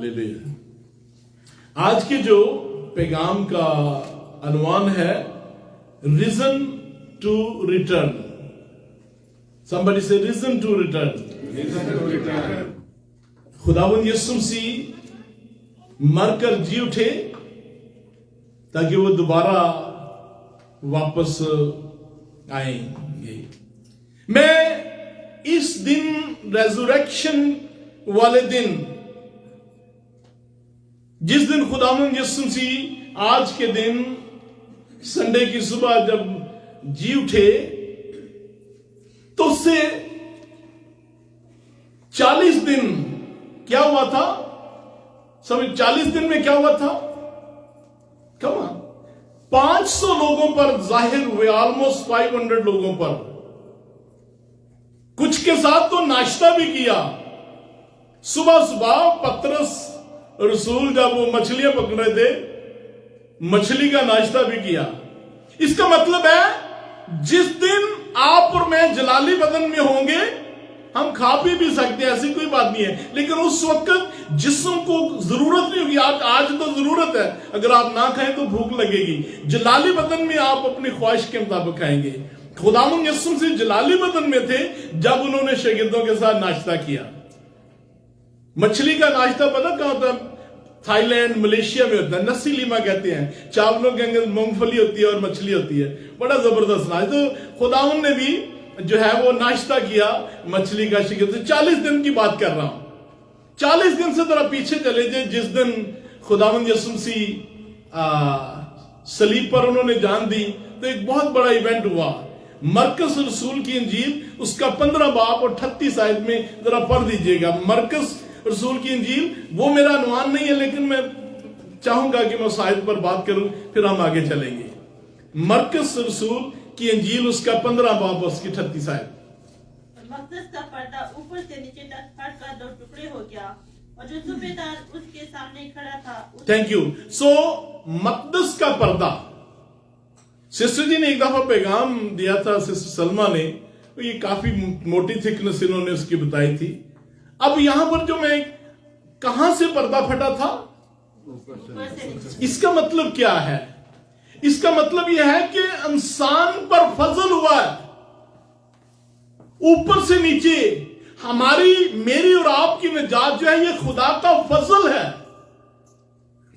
Hallelujah. आज के जो पैगाम का अनुमान है reason to return. somebody say reason to return। खुदावंद यीशु मसीह मरकर जी उठे ताकि वो दोबारा वापस आएंगे। मैं इस दिन रेजरेक्शन वाले दिन, जिस दिन खुदावंद यीशु मसीह आज के दिन संडे की सुबह जब जी उठे, तो उससे 40 दिन क्या हुआ था? समझ, 40 दिन में क्या हुआ था? कमा 500 लोगों पर जाहिर हुए, ऑलमोस्ट 500 लोगों पर। कुछ के साथ तो नाश्ता भी किया। सुबह सुबह पतरस रसूल जब वो मछलियां पकड़ रहे थे, मछली का नाश्ता भी किया। इसका मतलब है जिस दिन आप और मैं जलाली बदन में होंगे, हम खा पी भी सकते हैं, ऐसी कोई बात नहीं है। लेकिन उस वक्त जिस्म को जरूरत नहीं होगी। आज तो जरूरत है, अगर आप ना खाएं तो भूख लगेगी। जलाली बदन में आप अपनी ख्वाहिश के मुताबिक खाएंगे। खुदावंद यीशु से जलाली बदन में थे जब उन्होंने शागिर्दों के साथ नाश्ता किया। मछली का नाश्ता पता कहां होता है? थाईलैंड, मलेशिया में होता है। नसी लीमा कहते हैं। चावलों के अंदर मूंगफली होती है और मछली होती है। बड़ा जबरदस्त नाश्ता। तो खुदावंद ने भी जो है वो नाश्ता किया मछली का। शिकस्त 40 दिन की बात कर रहा हूं। 40 दिन से जरा पीछे चले जाए, जिस दिन खुदावंद यीशु मसीह सलीब पर उन्होंने जान दी, तो एक बहुत बड़ा इवेंट हुआ। मरकस रसूल की इंजील उसका 15 बाब और 38 आयत में जरा पढ़ दीजिएगा। मरकस रसूल की इंजील, वो मेरा अनुमान नहीं है, लेकिन मैं चाहूंगा कि मैं उस आयत पर बात करूं, फिर हम आगे चलेंगे। मरकस रसूल की इंजील उसका 15 बाब उसकी 38 आयत। मकदस का पर्दा ऊपर से नीचे तक फटकर 2 टुकड़े हो गया और जो सूबेदार उसके सामने खड़ा था। Thank you. सो मकदस का पर्दा, सिस्टर जी ने एक दफा पैगाम दिया था, सिस्टर सलमा ने, तो ये काफी मोटी थिकनेस इन्होंने उसकी बताई थी। अब यहां पर जो मैं कहां से पर्दा फटा था, इसका मतलब क्या है? इसका मतलब यह है कि इंसान पर फजल हुआ है ऊपर से नीचे। हमारी, मेरी और आपकी निजात जो है ये खुदा का फजल है।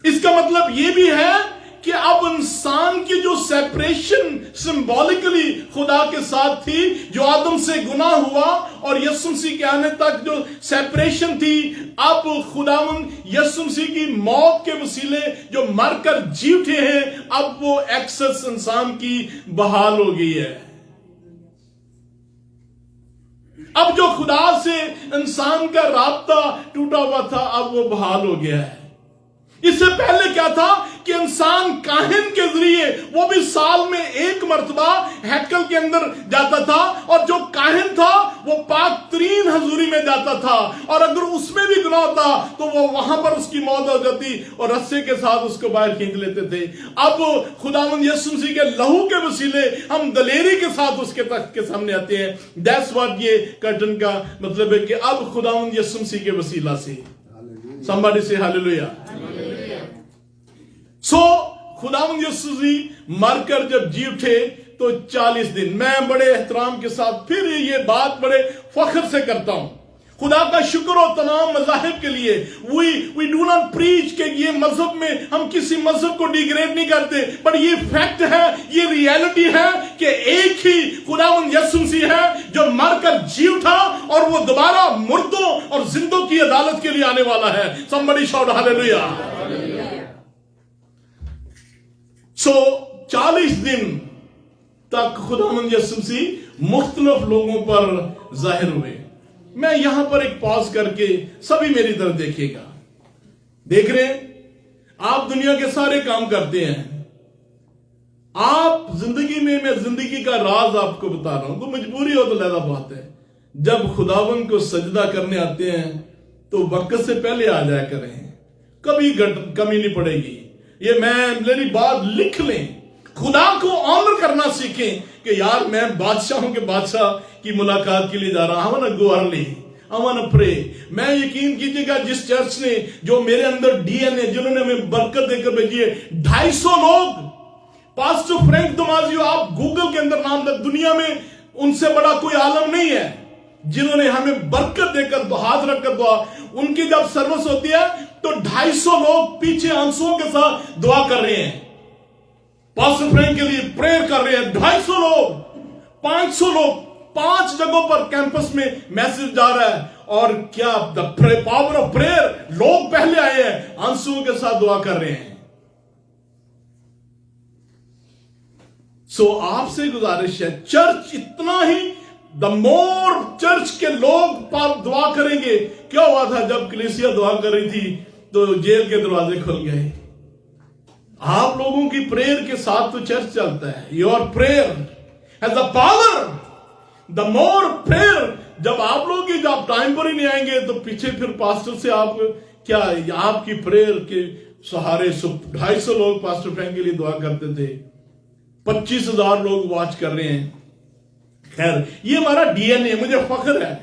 इसका मतलब यह भी है कि अब इंसान की जो सेपरेशन सिंबॉलिकली खुदा के साथ थी, जो आदम से गुनाह हुआ और यीशु मसीह के आने तक जो सेपरेशन थी, अब खुदावंद यीशु मसीह की मौत के वसीले जो मरकर जी उठे हैं, अब वो एक्सेस इंसान की बहाल हो गई है। अब जो खुदा से इंसान का राब्ता टूटा हुआ था, अब वो बहाल हो गया है। इससे पहले क्या था कि इंसान काहिन के जरिए, वो भी साल में एक मर्तबा हैकल के अंदर जाता था, और जो काहिन था वो पाक तरीन हजूरी में जाता था, और अगर उसमें भी गुनाह होता तो वो वहां पर उसकी मौत हो जाती और रस्से के साथ उसको बाहर खींच लेते थे। अब खुदावंद यीशु मसीह के लहू के वसीले हम दलेरी के साथ उसके तख्त के सामने आते हैं। दैट्स व्हाट ये कर्टन का मतलब है कि अब खुदावंद यीशु मसीह के वसीला से, somebody say hallelujah। सो खुदावंद यीशु मसीह मरकर जब जी उठे तो 40 दिन, मैं बड़े एहतराम के साथ फिर ये बात बड़े फख्र से करता हूं। खुदा का शुक्र हो तमाम मज़ाहिब के लिए। वी डू नॉट प्रीच के ये मजहब में, हम किसी मजहब को डिग्रेड नहीं करते, पर ये फैक्ट है, ये रियलिटी है कि एक ही खुदावंद यीशु मसीह है जो मरकर जी उठा और वो दोबारा मुर्दों और जिंदों की अदालत के लिए आने वाला है। somebody shout hallelujah। सो 40 दिन तक खुदावंद यीशु मसीह मुख्तलिफ लोगों पर जाहिर हुए। मैं यहां पर एक पॉज करके, सभी मेरी तरफ देखिएगा। देख रहे हैं, आप दुनिया के सारे काम करते हैं, आप जिंदगी में, मैं जिंदगी का राज आपको बता रहा हूं, तो मजबूरी हो तो लहदा बात है। जब खुदावंद को सजदा करने आते हैं तो वक्त से पहले आ जाया करें, कभी कमी नहीं पड़ेगी। ये मेरी बात लिख लें, खुदा को ऑनर करना सीखें कि यार मैं बादशाहों के बादशाह की मुलाकात के लिए जा रहा हूं ना, go early, I want to pray. मैं यकीन कीजिएगा जिस चर्च ने, जो मेरे अंदर डीएनए, जिन्होंने हमें बरकत देकर भेजी है, 250 लोग, पास्टर फ्रैंक दमाजियो, आप गूगल के अंदर नाम तक, दुनिया में उनसे बड़ा कोई आलम नहीं है जिन्होंने हमें बरकत देकर हाथ रखकर दुआ। उनकी जब सर्विस होती है तो 250 लोग पीछे आंसुओं के साथ दुआ कर रहे हैं, पास्टर फ्रैंक के लिए प्रेयर कर रहे हैं। 250 लोग, 500 लोग, 5 जगहों पर कैंपस में मैसेज जा रहा है। और क्या द पावर ऑफ प्रेयर, लोग पहले आए हैं, आंसुओं के साथ दुआ कर रहे हैं। सो आपसे गुजारिश है, चर्च इतना ही, द मोर चर्च के लोग पर दुआ करेंगे। क्या हुआ था जब कलीसिया दुआ कर रही थी तो जेल के दरवाजे खुल गए। आप लोगों की प्रेयर के साथ तो चर्च चलता है। Your prayer has the power, the more prayer. जब आप लोग जब टाइम पर ही नहीं आएंगे तो पीछे फिर पास्टर से आप क्या, आपकी प्रेयर के सहारे 250 लोग पास्टर फ्रैंक के लिए दुआ करते थे, 25,000 लोग वॉच कर रहे हैं। खैर, ये हमारा डीएनए, मुझे फख्र है,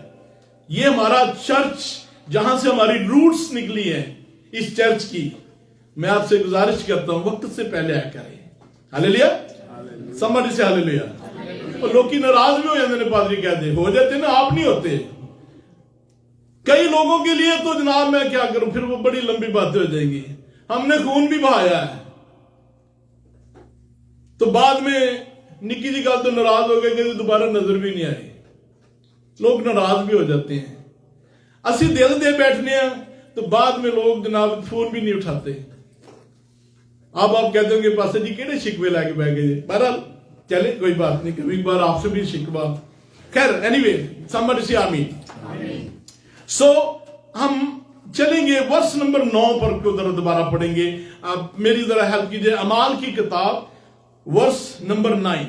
ये हमारा चर्च जहां से हमारी रूट्स निकली है, इस चर्च की। मैं आपसे गुजारिश करता हूं, वक्त से पहले आया करें। हालेलुया, समझ से हालेलुया। और लोग की नाराज भी हो जाते हैं, पादरी कहते हो जाते ना, आप नहीं होते। कई लोगों के लिए तो जनाब मैं क्या करूं, फिर वो बड़ी लंबी बातें हो जाएंगी। हमने खून भी बहाया है, तो बाद में निकी जी गल तो नाराज हो गए कि दोबारा नजर भी नहीं आई। लोग नाराज भी हो जाते हैं। असि दिल दे बैठने हैं तो बाद में लोग जनाब फोन भी नहीं उठाते। अब आप कहते होंगे पासे जी केड़े शिकवे लैके बह गए। बहरहाल चले, कोई बात नहीं, कभी बार आपसे भी शिकवा। खैर, एनीवे, समबडी से आमीन। सो हम चलेंगे वर्स नंबर 9 पर दोबारा पढ़ेंगे। आप मेरी जरा हेल्प कीजिए। अमाल की किताब verse number 9,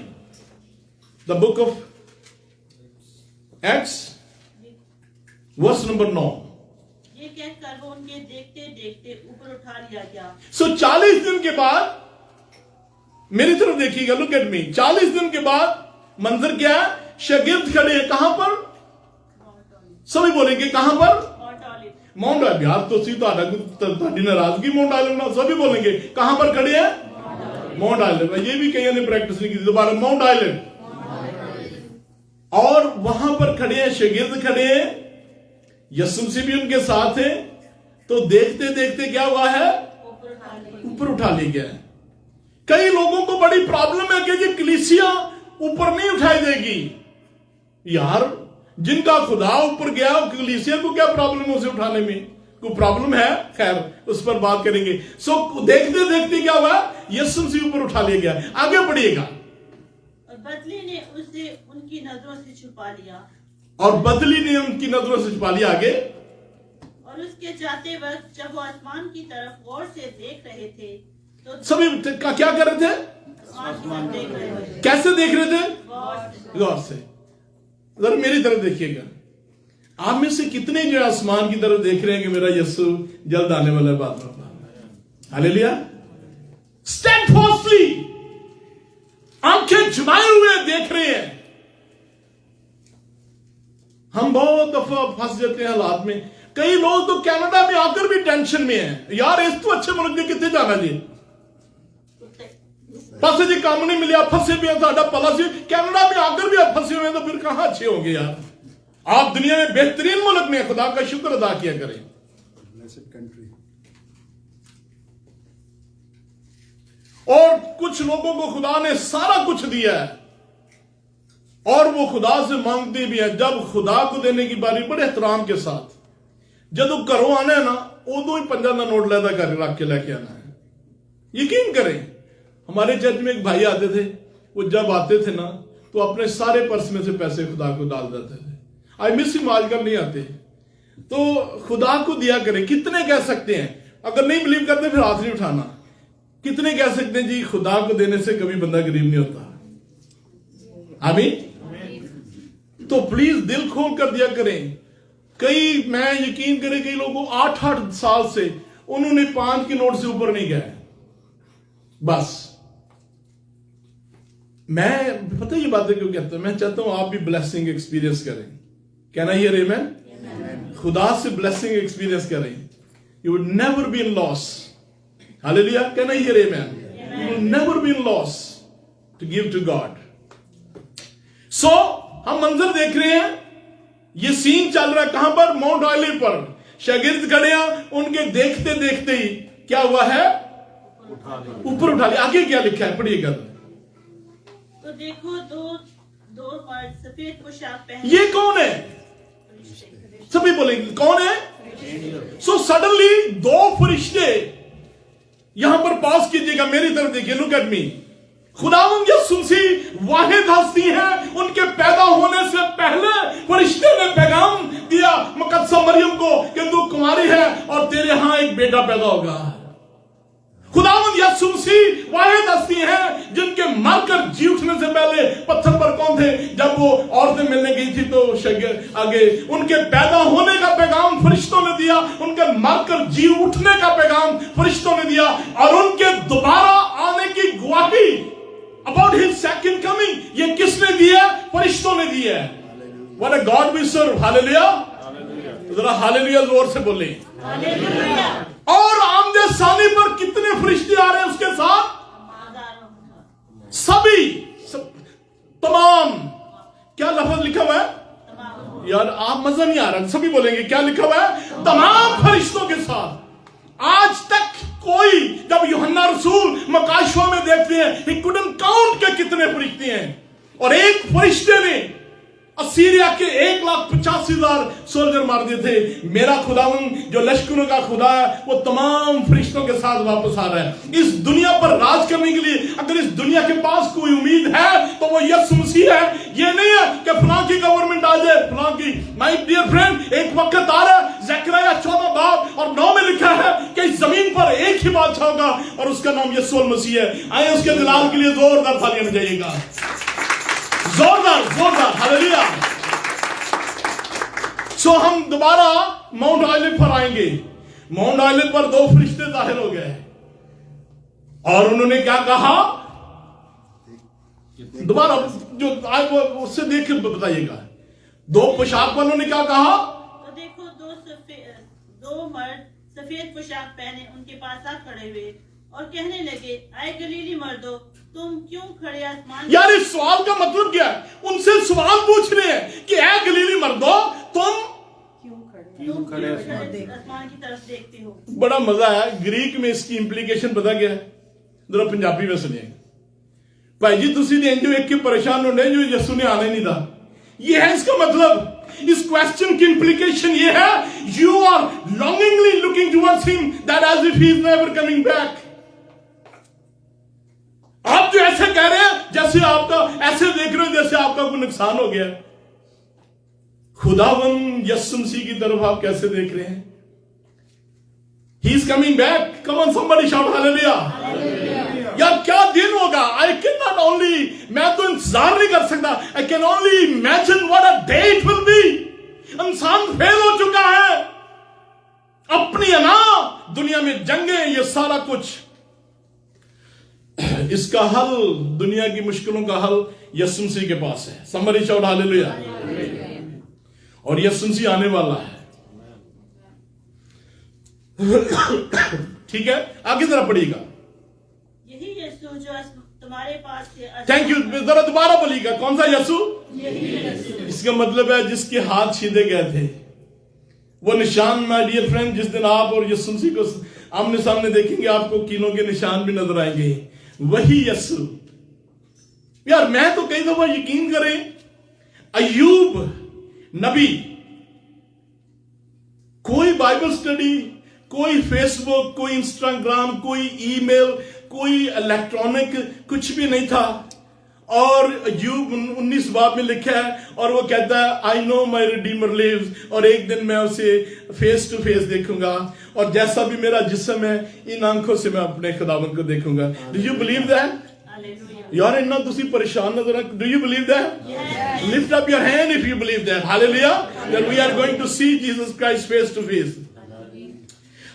the book of Acts, verse number 9। ये कहकर वो उनके देखते देखते ऊपर उठा लिया गया। सो 40 दिन के बाद, मेरी तरफ देखिएगा, लुक एट मी। 40 दिन के बाद मंजर क्या है? शागिर्द खड़े हैं कहां पर? सभी बोलेंगे कहां पर? Mount olive. यार तो सी ਤੁਹਾਡੀ नाराजगी माउंट ऑलिव ना, सभी बोलेंगे कहां पर खड़े हैं? Mount olive. ये भी कईयों ने प्रैक्टिस नहीं की, दोबारा माउंट ऑलिव। और वहां पर खड़े हैं, शागिर्द खड़े हैं, यीशु से भी उनके साथ है। तो देखते देखते क्या हुआ है? ऊपर उठा लिया गया। कई लोगों को बड़ी प्रॉब्लम है कि ये कलीसिया ऊपर नहीं उठाई देगी। यार जिनका खुदा ऊपर गया, कलीसिया को क्या प्रॉब्लम है उसे उठाने में? कोई प्रॉब्लम है? खैर, उस पर बात करेंगे। सो देखते देखते क्या हुआ? यीशु से ऊपर उठा लिया गया। आगे बढ़िएगा। और बदली ने उसे उनकी नजरों से छुपा लिया। और बदली ने उनकी नजरों से छुपा लिया। आगे, और उसके जाते वक्त जब वो आसमान की तरफ गौर से देख रहे थे तो सभी क्या कर रहे थे? आसमान देख रहे थे। कैसे देख रहे थे? गौर से। गौर से। जरा मेरी तरफ देखिएगा। आप में से कितने जो आसमान की तरफ देख रहे हैं कि मेरा यीशु जल्द आने वाला है? बात हालेलुया। स्टेडफास्टली आंखें झुमाए हुए देख रहे हैं। हम बहुत दफा फंस जाते हैं हालात में। कई लोग तो कनाडा में आकर भी टेंशन में हैं। यार इस तो अच्छे मुल्क में कितने जाना जी? पासे जी काम नहीं मिले, फंसे भी हैं, साडा पला सी। कनाडा में आकर भी आप फंसे हुए हैं तो फिर कहां अच्छे होंगे यार? आप दुनिया में बेहतरीन मुल्क में, खुदा का शुक्र अदा किया करें। और कुछ लोगों को खुदा ने सारा कुछ दिया है और वो खुदा से मांगते भी है। जब खुदा को देने की बारी बड़े एहतराम के साथ, जब घरों आना है ना, उदो ही 50 का नोट लैदा कर रख के लेके आना है। यकीन करें, हमारे चर्च में एक भाई आते थे, वो जब आते थे ना तो अपने सारे पर्स में से पैसे खुदा को डाल देते थे। आई मिस हिम, आजकल नहीं आते। तो खुदा को दिया करें। कितने कह सकते हैं? अगर नहीं बिलीव करते फिर हाथ नहीं उठाना। कितने कह सकते हैं जी खुदा को देने से कभी बंदा गरीब नहीं होता? आमीन। तो प्लीज दिल खोल कर दिया करें। कई, मैं यकीन करें, कई लोगों 8-8 साल से उन्होंने 5 के नोट से ऊपर नहीं गए। बस मैं पता ये बातें क्यों कहता हूं? मैं चाहता हूं आप भी ब्लेसिंग एक्सपीरियंस करें। कहना ये आमेन। खुदा से ब्लेसिंग एक्सपीरियंस करें, you would never be in loss. Hallelujah. Can I hear amen? You will never be in loss to give to God. So हम मंजर देख रहे हैं, ये सीन चल रहा है कहां पर? माउंट ऑलिव पर. शागिर्द खड़े हैं, उनके देखते देखते ही क्या हुआ है? ऊपर उठा लिया. आगे क्या लिखा है, पढ़िएगा. तो देखो दो मर्द सफेद पोशाक पहने. ये कौन है? सभी बोलेंगे कौन है? सो सडनली दो फरिश्ते यहां पर पास कीजिएगा, मेरी तरफ देखिए, लुक एट मी. खुदावंद यीशु मसीह वाहिद हस्ती है. उनके पैदा होने से पहले फरिश्ते ने पैगाम दिया मुकद्दसा मरियम को कि तू कुंवारी है और तेरे यहां एक बेटा पैदा होगा. खुदावंद यीशु मसीह वाहिद हस्ती हैं जिनके मरकर जी उठने से पहले पत्थर पर कौन थे? जब वो औरतें मिलने गई थी तो आगे उनके पैदा होने का पैगाम फरिश्तों ने दिया, उनके मरकर जी उठने का पैगाम फरिश्तों ने दिया, और उनके दोबारा आने की गवाही अबाउट हिज सेकंड कमिंग ये किसने दिया? फरिश्तों ने दिया. What a God we serve. Hallelujah. जरा हालेलुया जोर से बोले. हालेलुया. और आमदे सानी पर कितने फरिश्ते आ रहे हैं उसके साथ? सभी तमाम. क्या लफ्ज लिखा हुआ है यार? आप मजा नहीं आ रहा. सभी बोलेंगे क्या लिखा हुआ है? तमाम फरिश्तों के साथ. आज तक कोई, जब यूहन्ना रसूल मकाशवा में देखते हैं, he couldn't count के कितने फरिश्ते हैं, और एक फरिश्ते ने असीरिया के 1,85,000 सोल्जर मार दिए थे. मेरा खुदावंद जो लश्करों का खुदा है वो तमाम फरिश्तों के साथ वापस आ रहा है इस दुनिया पर राज करने के लिए. अगर इस दुनिया के पास कोई उम्मीद है तो वो यीशु मसीह है. ये नहीं है कि फलां की गवर्नमेंट आ जाए, फलां की. माय डियर फ्रेंड, एक वक्त आ रहा है, ज़करिया 14 बाब और 9 में लिखा है कि इस जमीन पर एक ही बादशाह होगा और उसका नाम यीशु मसीह है. आइए उसके जलाल के लिए जोरदार तालियां बजाइएगा. जोरदार जोरदार. हालेलुया. सो हम दोबारा माउंट ऑलिव पर आएंगे. माउंट ऑलिव पर दो फरिश्ते जाहिर हो गए और उन्होंने क्या कहा? दोबारा जो आए वो उससे देख बताइएगा. दो पोशाक वालों ने क्या कहा? तो देखो दो मर्द सफेद पोशाक पहने उनके पास आ खड़े हुए और कहने लगे, आए गलीली मर्दो, तुम क्यों खड़े आसमान. यार इस सवाल का मतलब क्या है? उनसे सवाल पूछ रहे हैं कि ऐ गलीली मर्दो, तुम क्यों खड़े आसमान की तरफ देखते हो. बड़ा मजा है. ग्रीक में इसकी इंप्लीकेशन पता क्या है? जरा पंजाबी में सुनिए. भाई जी तुसी ने जो एक के परेशान होने जो यीशु ने आने नहीं था. ये है इसका मतलब. इस क्वेश्चन की इंप्लीकेशन ये है, you are longingly looking towards him that as if he is never coming back. आप जो ऐसे कह रहे हैं जैसे आपका, ऐसे देख रहे हो जैसे आपका कोई नुकसान हो गया. खुदावंद यीशु मसीह की तरफ आप कैसे देख रहे हैं? He is coming back. Come on somebody shout hallelujah. यार क्या दिन होगा. आई कैन नॉट ओनली, मैं तो इंतजार नहीं कर सकता. I can only imagine what a day it will be. इंसान फेल हो चुका है. अपनी अना दुनिया में जंगे, ये सारा कुछ. इसका हल, दुनिया की मुश्किलों का हल यीशु मसीह के पास है. Somebody shout hallelujah. और यीशु मसीह आने वाला है. ठीक है, आगे जरा पढ़िएगा. यही यीशु जो तुम्हारे पास से. Thank you. जरा दोबारा बोलिएगा. कौन सा यीशु? यही यीशु. इसका मतलब है जिसके हाथ छीने गए थे. वो निशान, माय डियर फ्रेंड, जिस दिन आप और यीशु मसीह को आमने सामने देखेंगे आपको कीलों के निशान भी नजर आएंगे. वही यीशु. यार मैं तो कई दफा यकीन करें, अय्यूब नबी, कोई बाइबल स्टडी, कोई फेसबुक, कोई इंस्टाग्राम, कोई ईमेल, कोई इलेक्ट्रॉनिक कुछ भी नहीं था. और अय्यूब 19 बाब में लिखा है और वो कहता है, I know my redeemer lives, और एक दिन मैं उसे फेस टू फेस देखूंगा और जैसा भी मेरा जिस्म है इन आंखों से मैं अपने खुदावंद को देखूंगा. Do you believe that? यार इन्ना तुसी परेशान नजर. Do you believe that? Lift up your hand if you believe that. Hallelujah. That we are going to see Jesus Christ face to face.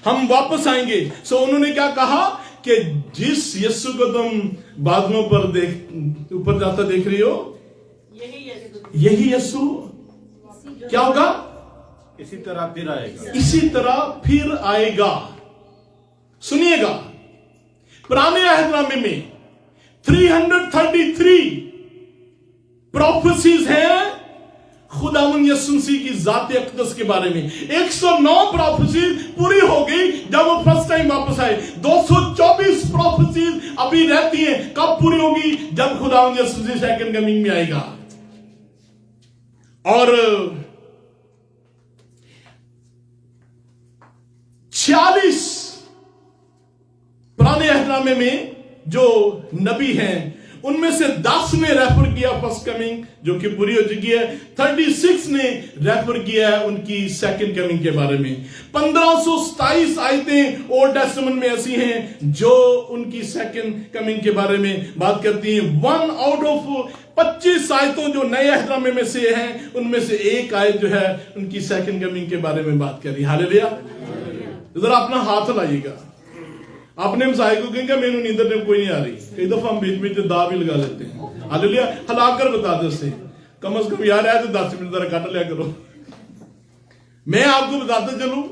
हम वापस आएंगे. सो उन्होंने क्या कहा कि जिस यीशु को तुम बादलों पर देख ऊपर जाता देख रही हो, यही यीशु क्या होगा? इसी तरह फिर आएगा। इसी तरह फिर आएगा। सुनिएगा, पुराने अहदनामे में 333 प्रोफेसीज हैं खुदावंद यीशु मसीह की जात अक़दस के बारे में। 109 प्रोफेसीज पूरी हो गई जब वो फर्स्ट टाइम वापस आए। 224 प्रोफेसीज अभी रहती हैं। कब पूरी होगी? जब खुदावंद यीशु मसीह सेकंड कमिंग में आएगा। और 46 पुराने अहदनामे में जो नबी हैं उनमें से 10 ने रेफर किया फर्स्ट कमिंग जो कि पूरी हो चुकी है। 36 ने रेफर किया है उनकी सेकंड कमिंग के बारे में। 1527 आयतें ओल्ड टेस्टामेंट में ऐसी हैं जो उनकी सेकंड कमिंग के बारे में बात करती हैं। 1 आउट ऑफ 25 आयतों जो नए अहदनामे में से हैं उनमें से एक आयत जो है उनकी सेकंड कमिंग के बारे में बात कर रही है। हालेलुया। जरा अपना हाथ लाइएगा। आपने हमसाए को कहेंगे मेनू नींदर ने कोई नहीं आ रही। कई दफा हम बीच में दा भी लगा लेते हैं। हालेलुया। हलाकर बता दे उससे कम से कम यार है तो 10 मिनट जरा काट लिया करो। मैं आपको बताते चलूं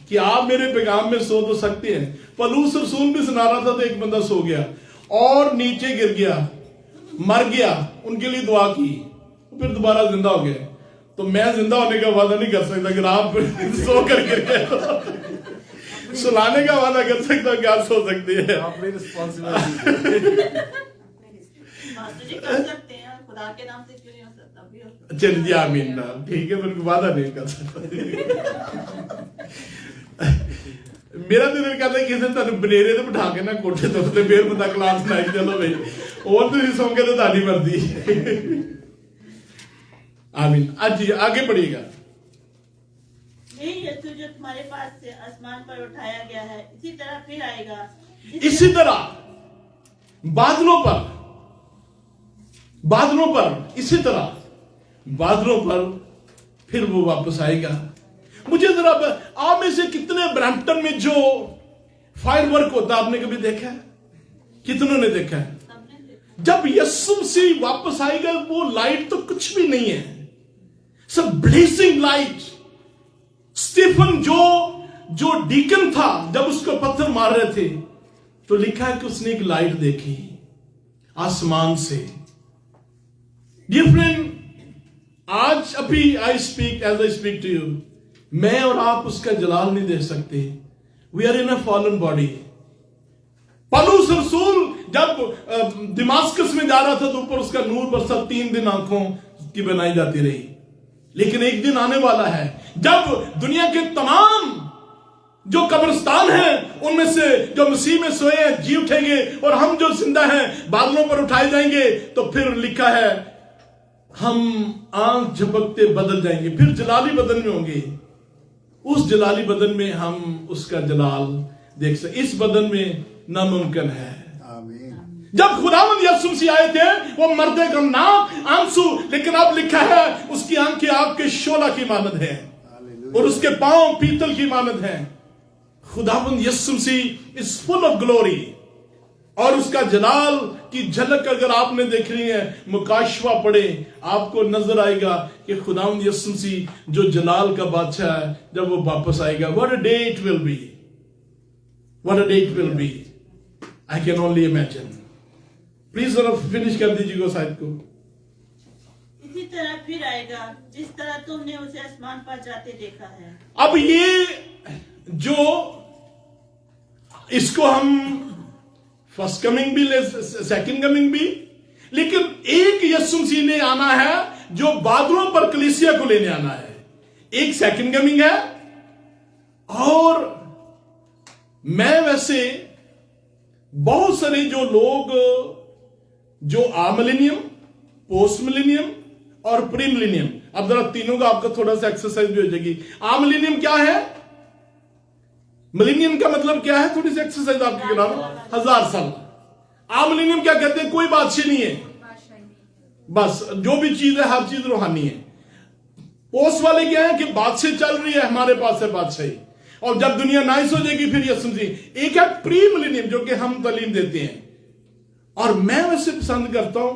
कि आप मेरे पैगाम में सो तो सकते हैं। पलूस रसूल भी सुना रहा था तो एक बंदा सो गया और नीचे गिर गया, मर गया। उनके लिए दुआ की, फिर दोबारा जिंदा हो गया। तो मैं जिंदा होने का वादा नहीं कर सकता अगर आप सो कर गिर गए। सुलाने का वादा कर सकता हूं कि आप सो सकते हैं। अपनी रिस्पॉन्सिबिलिटी मास्टर जी कर सकते हैं, खुदा के नाम से क्यों नहीं हो सकता? भी हो सकता। चल जी आमीन ना, ठीक है, फिर वादा नहीं कर सकता। मेरा तो दिल कहता है किसी तुम बनेरे तो बिठा के ना कोठे तो फिर बंदा क्लास सुनाई चलो भाई और तुम सौंगे तो ताली मर्दी। आमीन। आज आगे बढ़िएगा। यही यीशु जो तुम्हारे पास से आसमान पर उठाया गया है इसी तरह फिर आएगा। इसी तरह बादलों पर इसी तरह बादलों पर फिर वो वापस आएगा। मुझे जरा आप में से कितने ब्रैम्पटन में जो फायर वर्क होता आपने कभी देखा है? कितनों ने देखा है? सबने देखा। जब यीशु मसीह वापस आएगा वो लाइट तो कुछ भी नहीं है, सब ब्लेसिंग लाइट। स्टीफन जो डीकन था जब उसको पत्थर मार रहे थे तो लिखा है कि उसने एक लाइट देखी आसमान से। डियर फ्रेंड, आज अभी I speak as I speak to you, मैं और आप उसका जलाल नहीं देख सकते। We are in a fallen body. पलूस रसूल जब दमास्कस में जा रहा था तो ऊपर उसका नूर बरसा, 3 दिन आंखों की बनाई जाती रही। लेकिन एक दिन आने वाला है जब दुनिया के तमाम जो कब्रिस्तान हैं उनमें से जो मसीह में सोए हैं जी उठेंगे और हम जो जिंदा हैं बादलों पर उठाए जाएंगे। तो फिर लिखा है हम आंख झपकते बदल जाएंगे, फिर जलाली बदन में होंगे। उस जलाली बदन में हम उसका जलाल देख सकते। इस बदन में नामुमकिन है। जब खुदावंद यीशु मसीह आए थे वो मर्दे का नाक आंसू, लेकिन अब लिखा है उसकी आंखें आग के शोला की मानद है और उसके पांव पीतल की मानद है। खुदावंद यीशु मसीह इज फुल ऑफ ग्लोरी और उसका जलाल की झलक अगर आपने देखनी है मुकाशवा पढ़े, आपको नजर आएगा कि खुदावंद यीशु मसीह जो जलाल का बादशाह है जब वो वापस आएगा। What a day it will be, what a day it will be, I can only imagine. Please जरा फिनिश कर दीजिएगा शायद को। इसी तरह फिर आएगा जिस तरह तुमने उसे आसमान पर जाते देखा है। अब ये जो इसको हम फर्स्ट कमिंग भी ले, सेकंड कमिंग भी, लेकिन एक यीशु मसीह ने आना है जो बादलों पर कलीसिया को लेने आना है। एक सेकंड कमिंग है और मैं वैसे बहुत सारे जो लोग जो मिलेनियम, पोस्ट मिलेनियम और प्री मिलेनियम, अब जरा तीनों का आपका थोड़ा सा एक्सरसाइज भी हो जाएगी। मिलेनियम क्या है? मिलेनियम का मतलब क्या है? थोड़ी सी एक्सरसाइज आपकी करा रहा हूं। 1000 साल। मिलेनियम क्या कहते हैं? कोई बादशाह नहीं है, बस जो भी चीज है हर चीज रूहानी है। पोस्ट वाले क्या है कि बादशाह चल रही है, हमारे पास है बादशाही, और जब दुनिया नाइस हो जाएगी फिर यीशु मसीह। एक है प्री मिलेनियम जो कि हम तालीम देते हैं, और मैं वैसे पसंद करता हूं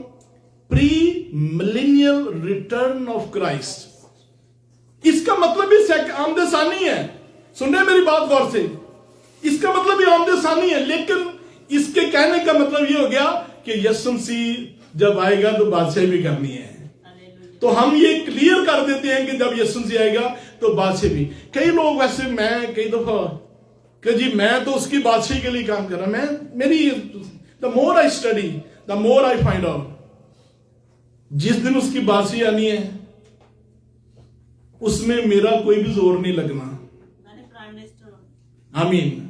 pre millennial return of Christ. इसका मतलब ही आमदे सानी है। सुन रहे मेरी बात गौर से, इसका मतलब ही आमदे सानी है। लेकिन इसके कहने का मतलब ये हो गया कि यीशु मसीह जब आएगा तो बादशाही भी करनी है। तो हम ये क्लियर कर देते हैं कि जब यीशु मसीह आएगा तो बादशाही भी। कई लोग वैसे, मैं कई दफा कि जी मैं तो उसकी बादशाही के लिए काम कर रहा, मैं मेरी the more I study the more I find out, जिस दिन उसकी बादशाही आनी है उसमें मेरा कोई भी जोर नहीं लगना। प्राइम मिनिस्टर, आमीन।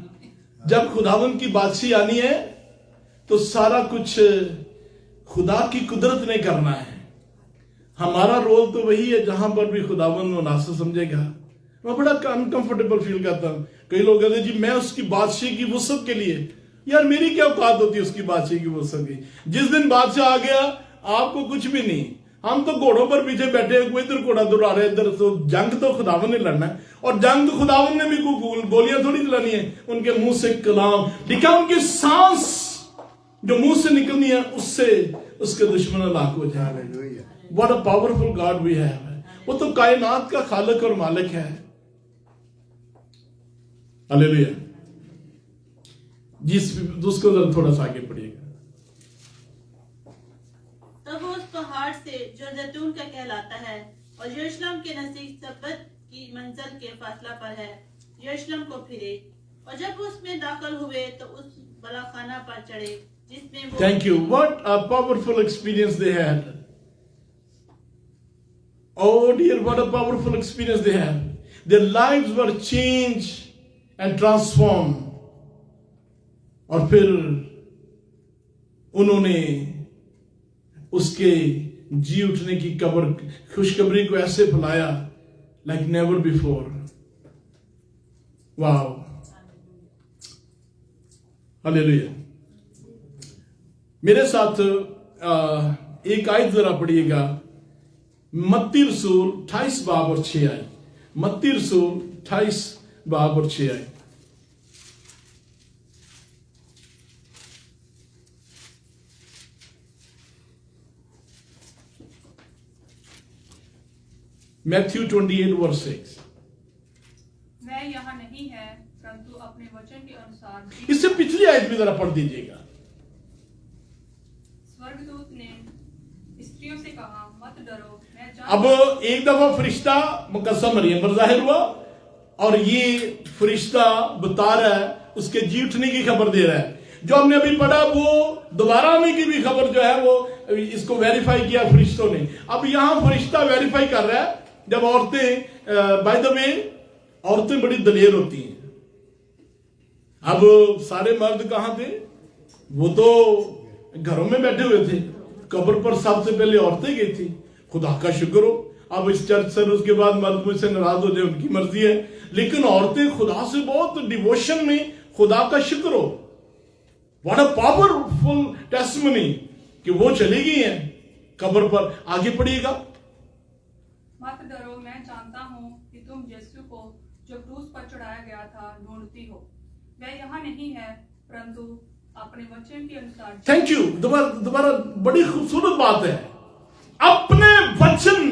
जब खुदावन की बादशाही आनी है तो सारा कुछ खुदा की कुदरत ने करना है। हमारा रोल तो वही है, जहां पर भी खुदावन मुनासिब समझेगा। मैं बड़ा अनकंफर्टेबल फील करता हूं। कई लोग कहते हैं जी मैं उसकी बादशाही की वुसअत के लिए, यार मेरी क्या औकात होती है उसकी बादशाही की वुसअत की। जिस दिन बादशाह आ गया आपको कुछ भी नहीं। हम तो घोड़ों पर पीछे बैठे, कोई इधर घोड़ा दौड़ा रहे, इधर तो जंग तो खुदावन ने लड़ना है। और जंग तो खुदावन ने भी गोलियां थोड़ी चलानी है। उनके मुंह से कलाम लिखा, उनकी सांस जो मुंह से निकलनी है उससे उसके दुश्मन हलाक हो जाए। What a powerful God we have. वो तो कायनात का खालिक और मालिक है। हालेलुया। जिस उसको जरा थोड़ा सा आगे पढ़िएगा। तब वो उस पहाड़ से जो जैतून का कहलाता है और यरूशलेम के नजदीक सब्बत की मंजिल के फासला पर है, यरूशलेम को फिरे। और जब उसमें दाखिल हुए तो उस बलाखाना पर चढ़े जिसमें वो, Thank you. What a powerful experience they had. Oh dear, what a powerful experience they had. Their lives were changed and transformed. और फिर उन्होंने उसके जी उठने की खुशखबरी को ऐसे फैलाया like never before. Wow. Hallelujah. मेरे साथ एक आयत जरा पढ़िएगा, मत्ती रसूल 28 बाब और 6 आयत। मत्ती रसूल 28 बाब और 6 आयत। Matthew 28 verse 6। वह यहाँ नहीं है परंतु अपने वचन के अनुसार इससे पिछली आयत भी जरा पढ़ दीजिएगा। स्वर्गदूत ने स्त्रियों से कहा, मत डरो, मैं अब एक दफा फरिश्ता मुकस्सम मरियम पर जाहिर हुआ और ये फरिश्ता बता रहा है, उसके जी उठने की खबर दे रहा है। जो हमने अभी पढ़ा वो दोबारा आने की भी खबर जो है वो इसको वेरीफाई किया फरिश्तों ने। अब यहां फरिश्ता वेरीफाई कर रहा है। जब औरतें, बाय द वे, औरतें बड़ी दलेर होती हैं। अब सारे मर्द कहां थे? वो तो घरों में बैठे हुए थे। कब्र पर सबसे पहले औरतें गई थी। खुदा का शुक्र हो, अब इस चर्च से उसके बाद मर्द मुझसे नाराज हो जाए, उनकी मर्जी है, लेकिन औरतें खुदा से बहुत डिवोशन में, खुदा का शुक्र हो। व्हाट अ पावरफुल टेस्टिमनी कि वो चली गई हैं कब्र पर। आगे पढ़िएगा। मत डरो, मैं जानता हूँ कि तुम यीशु को जो क्रूस पर चढ़ाया गया था ढूंढती हो। वह यहाँ नहीं है परंतु अपने वचन के अनुसार। Thank you. दोबारा बड़ी खूबसूरत बात है। अपने वचन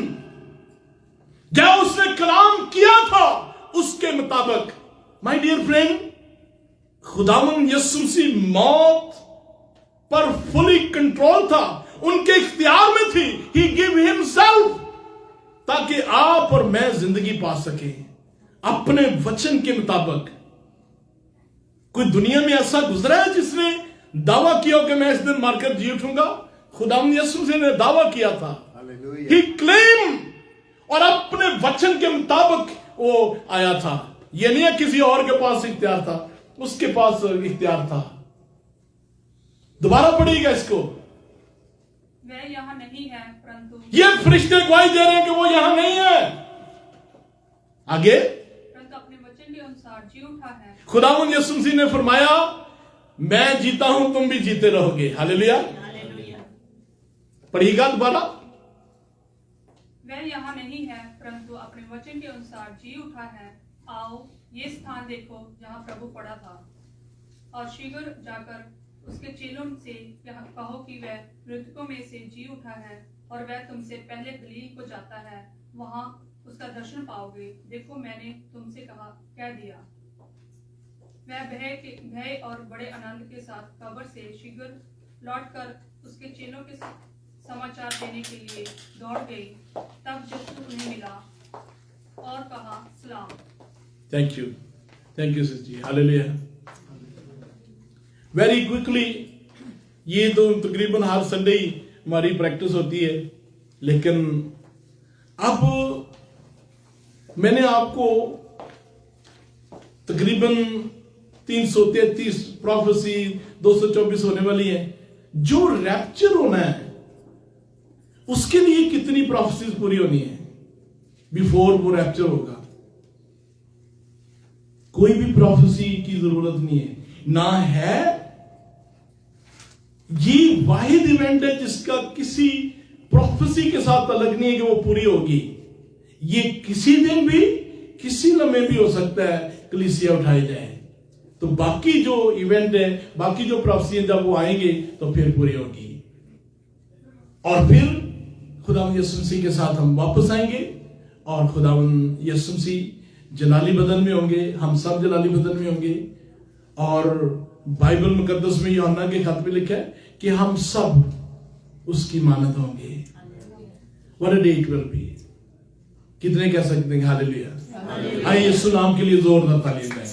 क्या उसने कलाम किया था उसके मुताबिक। माय डियर फ्रेंड, खुदावन यीशु मसीह मौत पर फुली कंट्रोल था, उनके इख्तियार में थी। ही गिव हिमसेल्फ ताकि आप और मैं जिंदगी पा सके अपने वचन के मुताबिक। कोई दुनिया में ऐसा गुजरा है जिसने दावा किया कि मैं इस दिन मारकर जी उठूंगा? खुदावंद यीशु मसीह ने दावा किया था। He claimed, और अपने वचन के मुताबिक वो आया था। ये नहीं है किसी और के पास इख्तियार था, उसके पास इख्तियार था। दोबारा पढ़िएगा इसको। वह यहाँ नहीं है परंतु ये फरिश्ते गवाही दे रहे हैं कि वो यहां नहीं है। आगे, परंतु अपने वचन के अनुसार जी उठा है। खुदावंद यीशु मसीह ने फरमाया, मैं जीता हूं, तुम भी जीते रहोगे। हालेलुया। हालेलुया। पढ़िएगा दोबारा। वह यहाँ नहीं है परंतु अपने वचन के अनुसार जी उठा है। आओ ये स्थान देखो जहाँ प्रभु पड़ा था, और शीघ्र जाकर उसके चेलों से यह कहो कि वह मृतकों में से जी उठा है और वह तुमसे पहले गलील को जाता है, वहां उसका दर्शन पाओगे। देखो मैंने तुमसे कह दिया। वह भय और बड़े आनंद के साथ कब्र से शीघ्र लौटकर उसके चेलों के समाचार देने के लिए दौड़ गई। तब यीशु उन्हें मिला और कहा, सलाम। Thank you sister ji, hallelujah. Very quickly, ये तो तकरीबन हर संडे ही हमारी प्रैक्टिस होती है, लेकिन अब मैंने आपको तकरीबन 333 प्रोफेसी 224 होने वाली है। जो रैप्चर होना है उसके लिए कितनी प्रोफेसीज पूरी होनी है बिफोर वो रैप्चर होगा? कोई भी प्रोफेसी की जरूरत नहीं है, ना है। ये वाहिद इवेंट है जिसका किसी प्रोफेसी के साथ अलग नहीं है कि वो पूरी होगी। ये किसी दिन भी, किसी लम्हे भी हो सकता है कलीसिया उठाई जाए। तो बाकी जो इवेंट है, बाकी जो प्रोफेसी जब वो आएंगे तो फिर पूरी होगी, और फिर खुदावंद यीशु मसीह के साथ हम वापस आएंगे और खुदावंद यीशु मसीह जलाली बदन में होंगे, हम सब जलाली बदन में होंगे। और बाइबल मुकद्दस में यूहन्ना के खत में लिखा है कि हम सब उसकी मानद होंगे। What a day it will be. कितने कह सकते हैं हालेलुया? आइए यीशु नाम के लिए जोरदार तालियां देंगे,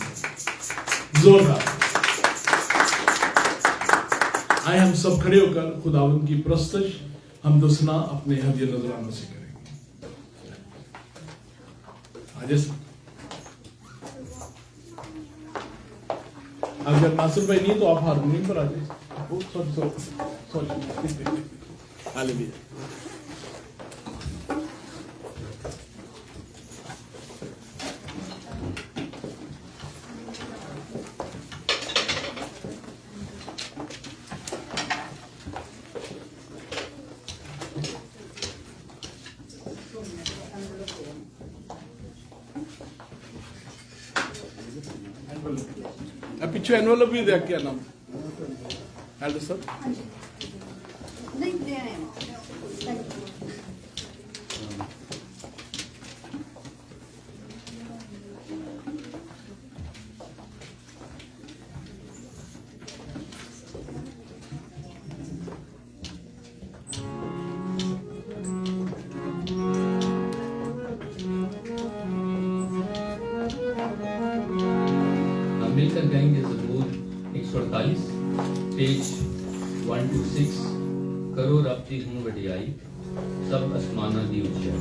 जोरदार। आइए हम सब खड़े होकर खुदावंद की प्रस्तुति हम दसना अपने हदिया नजरानों से करेंगे। आज अगर नासिर भाई नहीं तो आप हारमोनियम पर आ जाए। हालेलुया। पीछे एनवेलप भी देख क्या नाम हेलो सर। नहीं दे रहे हैं। मिलकर गाएंगे ज़बूर 148 पेज 1 to 6। करो रब दी हूं वडियाई, सब आसमानां दी उचाई।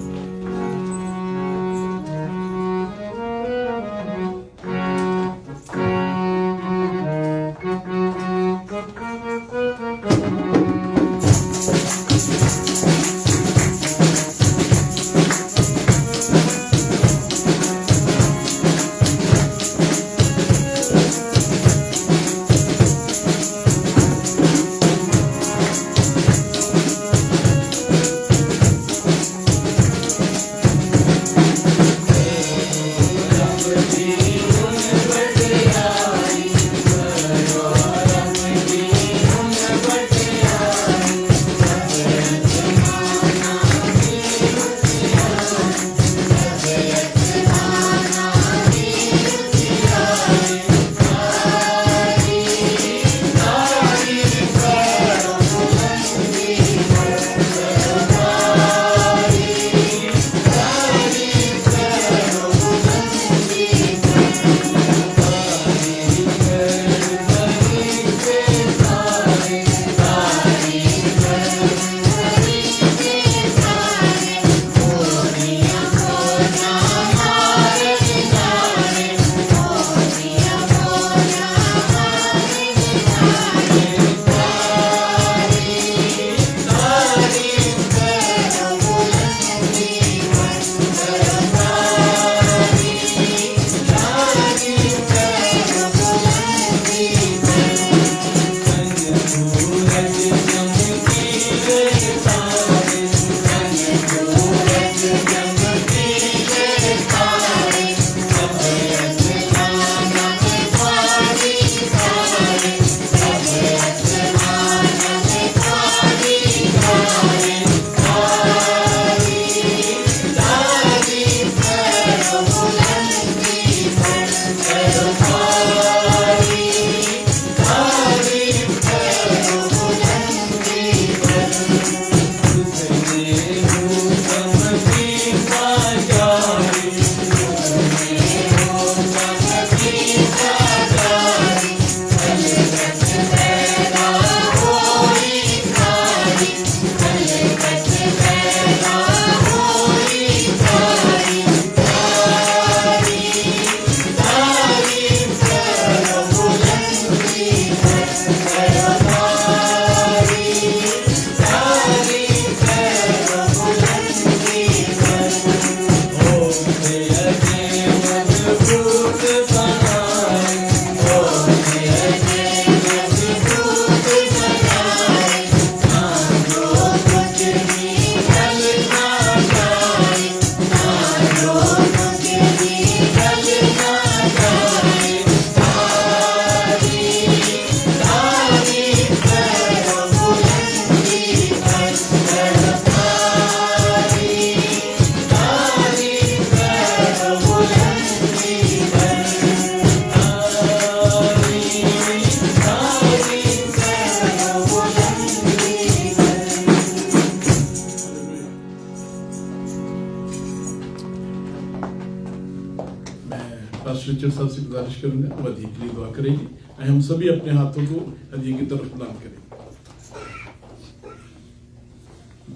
रिचर्ड साहब से गुजारिश करूंगा वो हदीये के लिए दुआ करेंगे। आइए हम सभी अपने हाथों को हदीये की तरफ बुलंद करेंगे।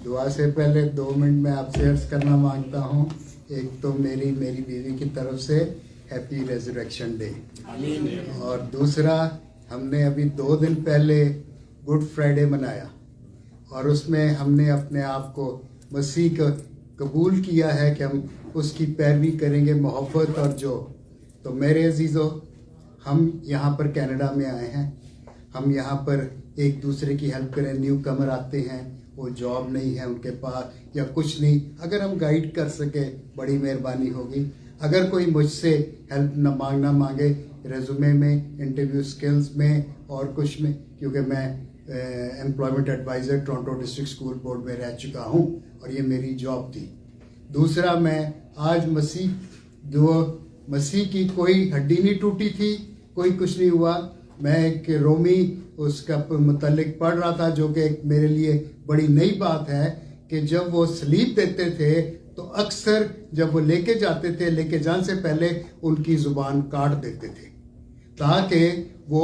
दुआ से पहले 2 मिनट में आपसे अर्ज करना मांगता हूँ। एक तो मेरी बीवी की तरफ से हैप्पी रेजरेक्शन डे, और दूसरा हमने अभी 2 दिन पहले गुड फ्राइडे मनाया और उसमें हमने अपने आप को मसीह का कबूल किया है कि हम उसकी पैरवी करेंगे मोहब्बत और जो। तो मेरे अजीज़ों, हम यहाँ पर कनाडा में आए हैं, हम यहाँ पर एक दूसरे की हेल्प करें। न्यू कमर आते हैं, वो जॉब नहीं है उनके पास या कुछ नहीं, अगर हम गाइड कर सके बड़ी मेहरबानी होगी। अगर कोई मुझसे हेल्प न मांगे रेजुमे में, इंटरव्यू स्किल्स में और कुछ में, क्योंकि मैं employment adviser Toronto district school board में रह चुका हूँ और ये मेरी जॉब थी। दूसरा, मैं आज मसीह की कोई हड्डी नहीं टूटी थी, कोई कुछ नहीं हुआ। मैं एक रोमी उसका मुतल्लिक पढ़ रहा था, जो कि एक मेरे लिए बड़ी नई बात है कि जब वो सलीब देते थे तो अक्सर जब वो लेके जाते थे, लेके जाने से पहले उनकी ज़ुबान काट देते थे ताकि वो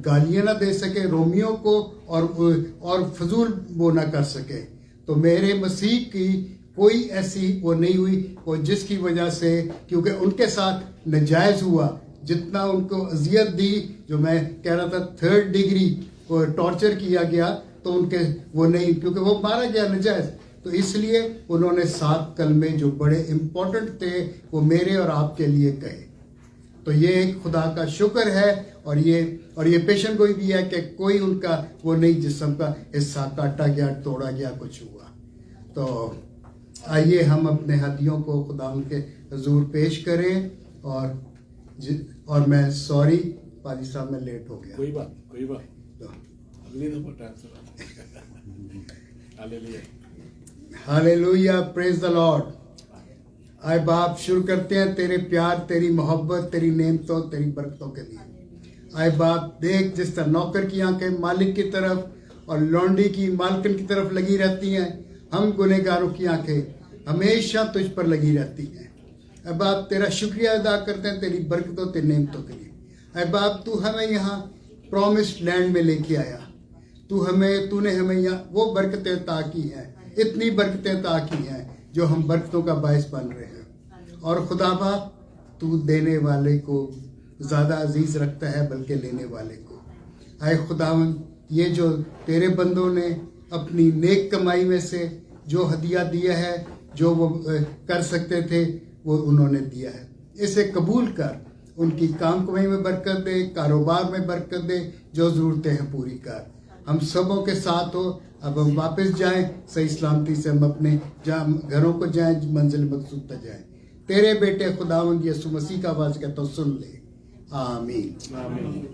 गालियाँ ना दे सके रोमियों को और फजूल वो ना कर सके। तो मेरे मसीह की कोई ऐसी वो नहीं हुई, और जिसकी वजह से, क्योंकि उनके साथ नजायज़ हुआ, जितना उनको अजियत दी, जो मैं कह रहा था 3rd डिग्री टॉर्चर किया गया, तो उनके वो नहीं, क्योंकि वो मारा गया नजायज़। तो इसलिए उन्होंने 7 कलमे जो बड़े इम्पोर्टेंट थे वो मेरे और आपके लिए कहे। तो ये एक खुदा का शुक्र है, और ये पेशन गोई भी है कि कोई उनका वो नहीं जिस्म का हिस्सा काटा गया, तोड़ा गया, कुछ हुआ। तो आइए हम अपने हदियों को खुदा उनके हजूर पेश करें। और मैं सॉरी पादी साहब, मैं लेट हो गया। कोई बात तो अगली दफा टाइम से hallelujah, hallelujah, praise the Lord. आए बाप, शुरू करते हैं तेरे प्यार, तेरी मोहब्बत, तेरी नेमतों, तेरी बरकतों के लिए। आए बाप, देख जिस तरह नौकर की आंखें मालिक की तरफ और लौंडी की मालकिन की तरफ लगी रहती हैं, हम गुनहगारों की आंखें हमेशा तुझ पर लगी रहती हैं। ऐ बाप, तेरा शुक्रिया अदा करते हैं तेरी बरकतों, तेरी नेमतों के लिए। ऐ बाप, तू हमें यहाँ प्रॉमिस्ड लैंड में लेके आया, तूने हमें यहाँ वो बरकतें अता की हैं, इतनी बरकतें अता की हैं जो हम बरकतों का बायस बन रहे हैं। और खुदा बाप, तू देने वाले को ज़्यादा अजीज रखता है बल्कि लेने वाले को। आए खुदावन, ये जो तेरे बंदों ने अपनी नेक कमाई में से जो हदिया दिया है, जो वो कर सकते थे, वो उन्होंने दिया है, इसे कबूल कर। उनकी काम कमाई में बरकत दे, कारोबार में बरकत दे, जो ज़रूरतें हैं पूरी कर। हम सबों के साथ हो। अब हम वापस जाएं सही सलामती से, हम अपने घरों को जाएं, मंजिल मकसूद तक जाएं। तेरे बेटे खुदावंद यीशु मसीह का आवाज़ कहता हूं, सुन ले। आमीन, आमीन।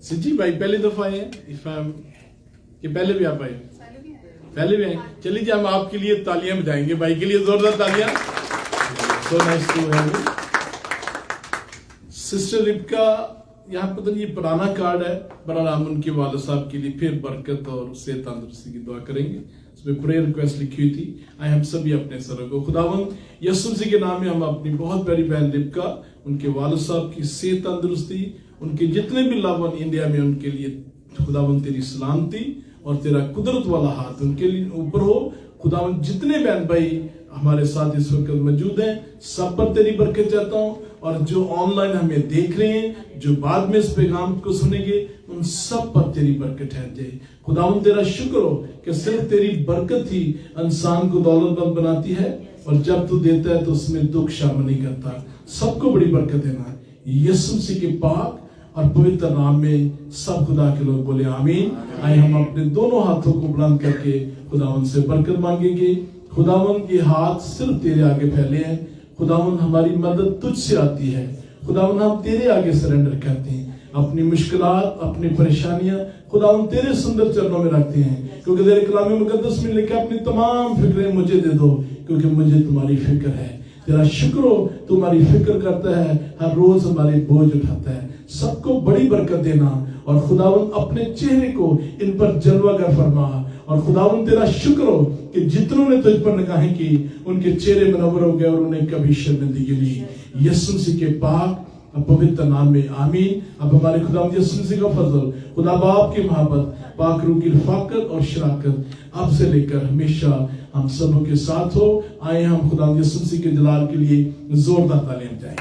सिजी भाई पहली दफा आए हैं, कि पहले भी आप आए? पहले भी आए। चलिए हम आपके लिए तालियां बजाएंगे, भाई के लिए जोरदार तालियां। So nice to have you sister Rebecca. यहाँ पता नहीं ये पुराना कार्ड है, बहरहाल हम उनके वालिद साहब के लिए फिर बरकत और सेहत तंदुरुस्ती की दुआ करेंगे। उसमें प्रेयर रिक्वेस्ट लिखी हुई थी। आए हम सभी अपने सरों को खुदावंद यीशु मसीह के नाम में हम अपनी बहुत प्यारी बहन रिबका, उनके वालिद साहब की सेहत तंदुरुस्ती, उनके जितने भी लवन इंडिया में, उनके लिए खुदावंद तेरी सलामती और तेरा कुदरत वाला हाथ उनके लिए ऊपर हो। खुदावंद जितने बहन भाई हमारे साथ इस वक्त मौजूद हैं, सब पर तेरी बरकत चाहता हूँ, और जो ऑनलाइन हमें देख रहे हैं, जो बाद में इस पैगाम को सुनेंगे, उन सब पर तेरी बरकत ठहर जाए। खुदावंद तेरा शुक्र हो कि सिर्फ तेरी बरकत ही इंसान को दौलतमंद बनाती है, और जब तू देता है तो उसमें दुख शामिल नहीं करता। सबको बड़ी बरकत देना यीशु मसीह के पाक और पवित्र नाम में सब खुदा के लोग बोले आमीन। आए हम अपने दोनों हाथों को बुलंद करके खुदावंद से बरकत मांगेंगे। खुदावंद ये हाथ सिर्फ तेरे आगे फैले हैं। खुदावंद हमारी मदद तुझसे आती है। खुदावंद हम तेरे आगे सरेंडर करते हैं, अपनी मुश्किलात, अपनी परेशानियां खुदावंद तेरे सुंदर चरणों में रखते हैं, क्योंकि तेरे कलाम मुकद्दस में लिखा अपनी तमाम फिक्रें मुझे दे दो, क्योंकि मुझे तुम्हारी फिक्र है। तेरा शुक्र हो, तुम्हारी फिक्र करता है, हर रोज हमारे बोझ उठाता है। सबको बड़ी बरकत देना, और खुदावंद अपने चेहरे को इन पर जलवा कर फरमा, और खुदावन तेरा शुक्र हो कि जितनों ने तुझ पर निगाहें की उनके चेहरे मनवर हो गए और उन्हें कभी शर्मिंदगी नहीं। यीशु मसीह के पाक पवित्र नाम में आमीन। अब हमारे खुदावंद यीशु मसीह का फजल, खुदा बाप की मोहब्बत, पाक रूह की रफाकत और शराकत अब से लेकर हमेशा हम सबों के साथ हो। आए हम खुदावंद यीशु मसीह के जलाल के लिए जोरदार तालियां जाएं।